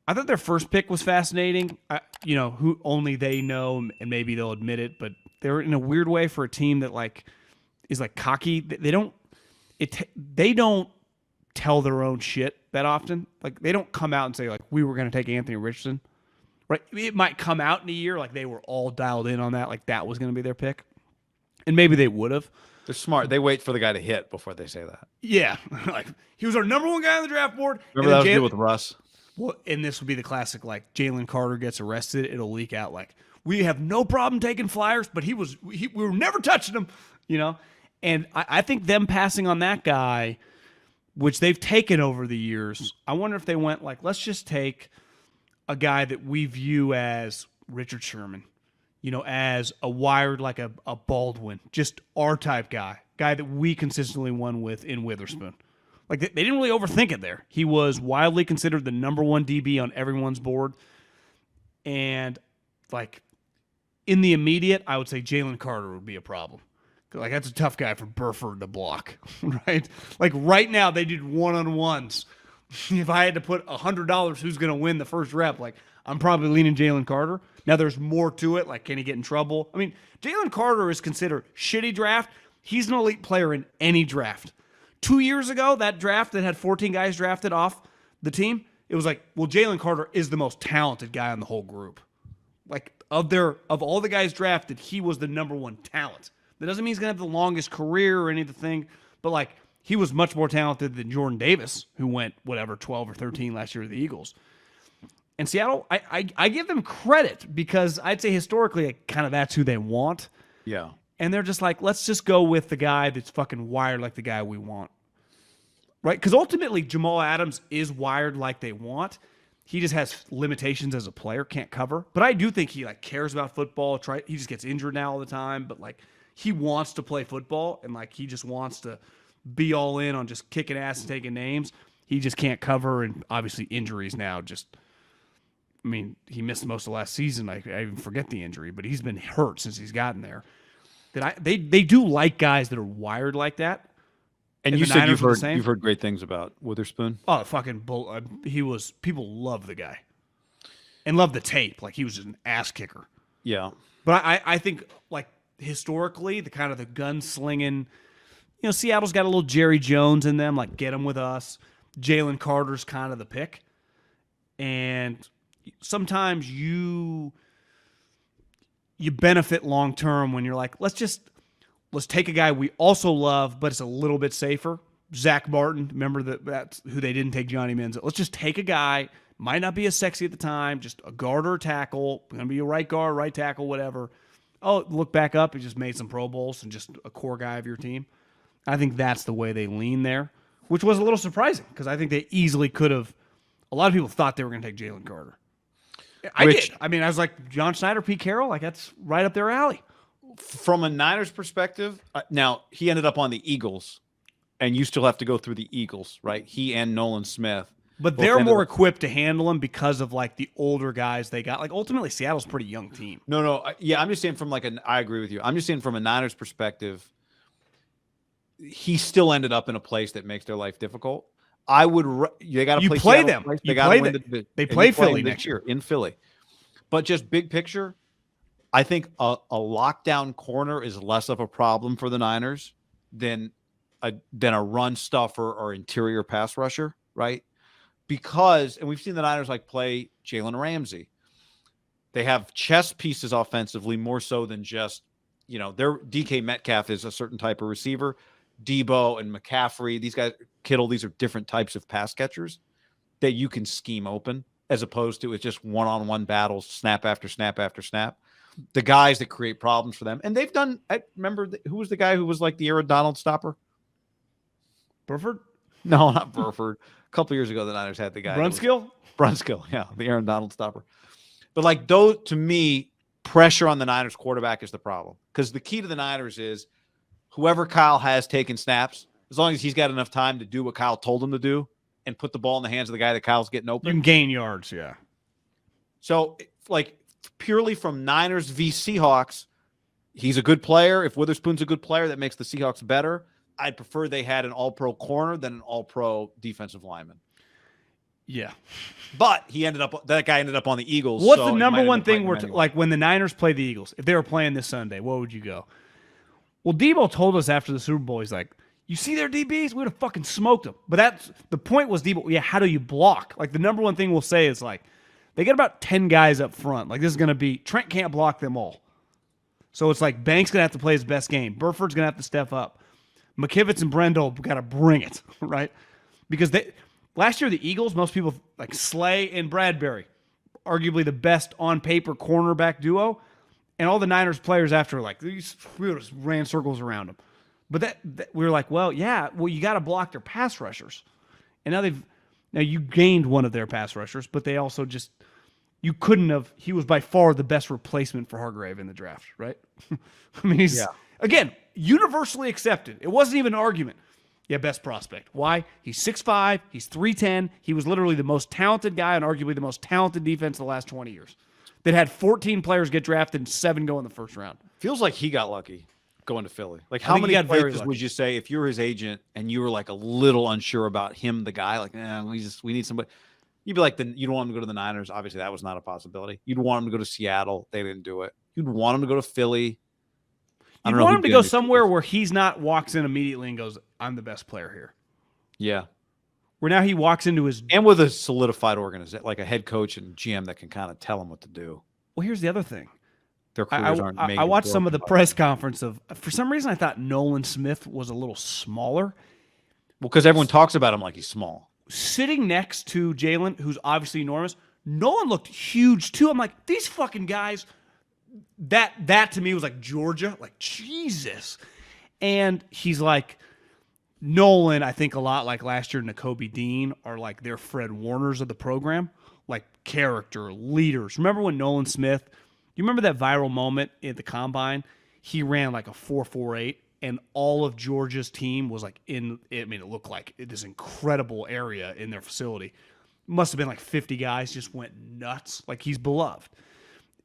I thought their first pick was fascinating. Who only they know, and maybe they'll admit it, but they're in a weird way for a team that like is like cocky. They don't tell their own shit that often. Like they don't come out and say like we were going to take Anthony Richardson. Right? It might come out in a year like they were all dialed in on that, like that was going to be their pick, and maybe they would have. They're smart. They wait for the guy to hit before they say that. Yeah, like he was our number one guy on the draft board. Remember that was good with Russ. Well, and this would be the classic, like Jalen Carter gets arrested, it'll leak out like we have no problem taking flyers, but we were never touching him, And I think them passing on that guy, which they've taken over the years, I wonder if they went like, let's just take a guy that we view as Richard Sherman, as a wired like a Baldwin, just our type guy that we consistently won with in Witherspoon. Like they didn't really overthink it there. He was widely considered the number one DB on everyone's board. And like in the immediate, I would say Jalen Carter would be a problem. Like that's a tough guy for Burford to block, right? Like right now they did one-on-ones. If I had to put $100 who's going to win the first rep, like I'm probably leaning Jalen Carter. Now there's more to it. Like can he get in trouble? I mean, Jalen Carter is considered shitty draft. He's an elite player in any draft. 2 years ago, that draft that had 14 guys drafted off the team, it was like, well, Jalen Carter is the most talented guy on the whole group. Like of all the guys drafted, he was the number one talent. That doesn't mean he's gonna have the longest career or anything, but like he was much more talented than Jordan Davis, who went 12 or 13 last year to the Eagles. And Seattle, I give them credit because I'd say historically, like, kind of that's who they want. Yeah. And they're just like, let's just go with the guy that's fucking wired like the guy we want. Right? Because ultimately, Jamal Adams is wired like they want. He just has limitations as a player, can't cover. But I do think he like cares about football. He just gets injured now all the time. But like he wants to play football and like he just wants to be all in on just kicking ass and taking names. He just can't cover, and obviously injuries now just. I mean, he missed most of last season. I even forget the injury, but he's been hurt since he's gotten there. They do like guys that are wired like that. And you said you've heard great things about Witherspoon. Oh, fucking bull! People love the guy, and love the tape. Like he was just an ass kicker. Yeah, but I think like historically the kind of the gunslinging, Seattle's got a little Jerry Jones in them. Like get him with us. Jalen Carter's kind of the pick, and sometimes you benefit long term when you're like, let's take a guy we also love, but it's a little bit safer. Zach Martin, remember that's who they didn't take Johnny Manziel. Let's just take a guy, might not be as sexy at the time, just a guard or a tackle, going to be a right guard, right tackle, whatever. Oh, look back up, he just made some Pro Bowls and just a core guy of your team. I think that's the way they lean there, which was a little surprising because I think they easily could have. A lot of people thought they were going to take Jalen Carter. I did. I mean, I was like, John Schneider, Pete Carroll, like that's right up their alley. From a Niners perspective, now he ended up on the Eagles, and you still have to go through the Eagles, right? He and Nolan Smith. But they're more equipped to handle him because of like the older guys they got. Like ultimately, Seattle's a pretty young team. No. Yeah, I'm just saying I agree with you. I'm just saying from a Niners perspective, he still ended up in a place that makes their life difficult. They got to play them. They got to win. They play Philly next year in Philly. But just big picture, I think a lockdown corner is less of a problem for the Niners than a run stuffer or interior pass rusher, right? Because, and we've seen the Niners like play Jalen Ramsey. They have chess pieces offensively more so than just, their DK Metcalf is a certain type of receiver. Debo and McCaffrey, these guys, Kittle, these are different types of pass catchers that you can scheme open as opposed to it's just one-on-one battles, snap after snap after snap. The guys that create problems for them. And they've done, I remember, who was the guy who was like the Aaron Donald stopper? Burford? No, not Burford. A couple years ago, the Niners had the guy. Brunskill, yeah, the Aaron Donald stopper. But like those, to me, pressure on the Niners quarterback is the problem. Because the key to the Niners is whoever Kyle has taken snaps, as long as he's got enough time to do what Kyle told him to do and put the ball in the hands of the guy that Kyle's getting open. You can gain yards, yeah. So, like, purely from Niners v. Seahawks, he's a good player. If Witherspoon's a good player, that makes the Seahawks better. I'd prefer they had an all-pro corner than an all-pro defensive lineman. Yeah. But that guy ended up on the Eagles. What's so the it number might have one been thing fighting him anyway. like when the Niners play the Eagles, if they were playing this Sunday, what would you go? Well, Debo told us after the Super Bowl, he's like, you see their DBs? We would have fucking smoked them. But that's the point was Debo, yeah, how do you block? Like the number one thing we'll say is like, they get about 10 guys up front. Like this is going to be, Trent can't block them all. So it's like Banks going to have to play his best game. Burford's going to have to step up. McKivitz and Brendel got to bring it, right? Because last year, the Eagles, most people like Slay and Bradbury, arguably the best on paper cornerback duo. And all the Niners players after, like, we just ran circles around them. But that we were like, well, you got to block their pass rushers. And now you gained one of their pass rushers, but they also just, you couldn't have, he was by far the best replacement for Hargrave in the draft, right? I mean, again, universally accepted. It wasn't even an argument. Yeah, best prospect. Why? He's 6'5", he's 310. He was literally the most talented guy and arguably the most talented defense of the last 20 years. That had 14 players get drafted and 7 go in the first round. Feels like he got lucky going to Philly. Like how many places would you say if you were his agent and you were like a little unsure about him, the guy, like, we need somebody. You'd be like, you don't want him to go to the Niners. Obviously, that was not a possibility. You'd want him to go to Seattle. They didn't do it. You'd want him to go to Philly. You want him to go somewhere where he's not walks in immediately and goes, I'm the best player here. Yeah. Where now he walks into his... And with a solidified organization, like a head coach and GM that can kind of tell him what to do. Well, here's the other thing. Their careers aren't made. I watched some of the press conference of... For some reason, I thought Nolan Smith was a little smaller. Well, because everyone talks about him like he's small. Sitting next to Jalen, who's obviously enormous, Nolan looked huge too. I'm like, these fucking guys... That to me was like Georgia, like Jesus. And he's like, Nolan, I think a lot like last year, Nakobe Dean are like their Fred Warners of the program, like character, leaders. Remember when Nolan Smith, you remember that viral moment at the Combine? He ran like a 4.48 and all of Georgia's team was like it looked like this incredible area in their facility. Must have been like 50 guys just went nuts. Like he's beloved.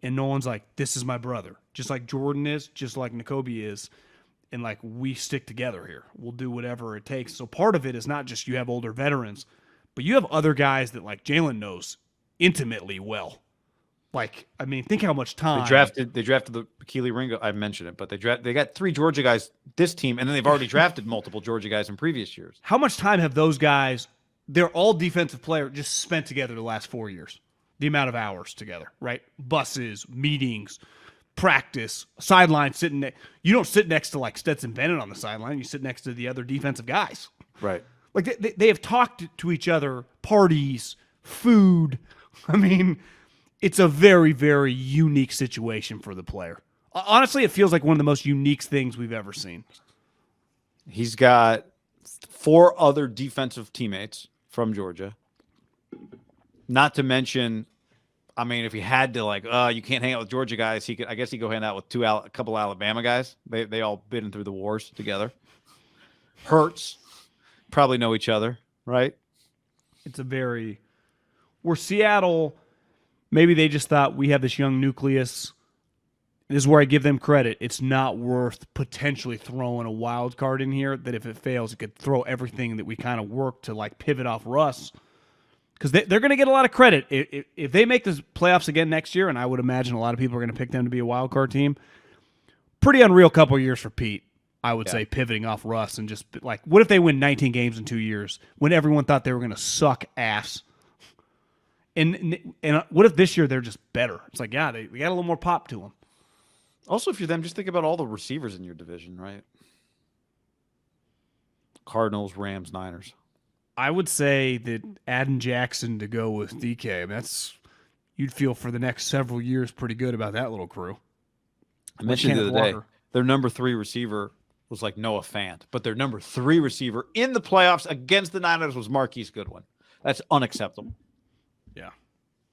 And Nolan's like, this is my brother. Just like Jordan is, just like Nakobe is. And like, we stick together here. We'll do whatever it takes. So part of it is not just you have older veterans, but you have other guys that like Jalen knows intimately well. Like, I mean, think how much time. They drafted the Keely Ringo. I mentioned it, but they got 3 Georgia guys this team, and then they've already drafted multiple Georgia guys in previous years. How much time have those guys, they're all defensive players, just spent together the last 4 years? The amount of hours together, right? Buses, meetings, practice, sideline sitting. You don't sit next to like Stetson Bennett on the sideline. You sit next to the other defensive guys. Right. Like they have talked to each other, parties, food. I mean, it's a very, very unique situation for the player. Honestly, it feels like one of the most unique things we've ever seen. He's got 4 other defensive teammates from Georgia. Not to mention, I mean, if he had to, like, you can't hang out with Georgia guys, I guess he'd go hang out with a couple Alabama guys. They all been through the wars together. Hurts probably know each other, right? It's where Seattle, maybe they just thought we have this young nucleus. This is where I give them credit. It's not worth potentially throwing a wild card in here that if it fails, it could throw everything that we kind of work to like pivot off Russ. Because they're going to get a lot of credit. If they make the playoffs again next year, and I would imagine a lot of people are going to pick them to be a wild card team, pretty unreal couple of years for Pete, I would say, pivoting off Russ. And just like, what if they win 19 games in 2 years when everyone thought they were going to suck ass? And what if this year they're just better? It's like, yeah, they got a little more pop to them. Also, if you're them, just think about all the receivers in your division, right? Cardinals, Rams, Niners. I would say that adding Jackson to go with DK, I mean, you'd feel for the next several years pretty good about that little crew. I mentioned the other day, their number 3 receiver was like Noah Fant, but their number 3 receiver in the playoffs against the Niners was Marquise Goodwin. That's unacceptable. Yeah.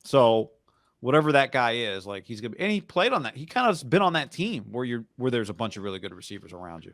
So whatever that guy is, like he's gonna be, and he played on that. He kind of has been on that team where there's a bunch of really good receivers around you.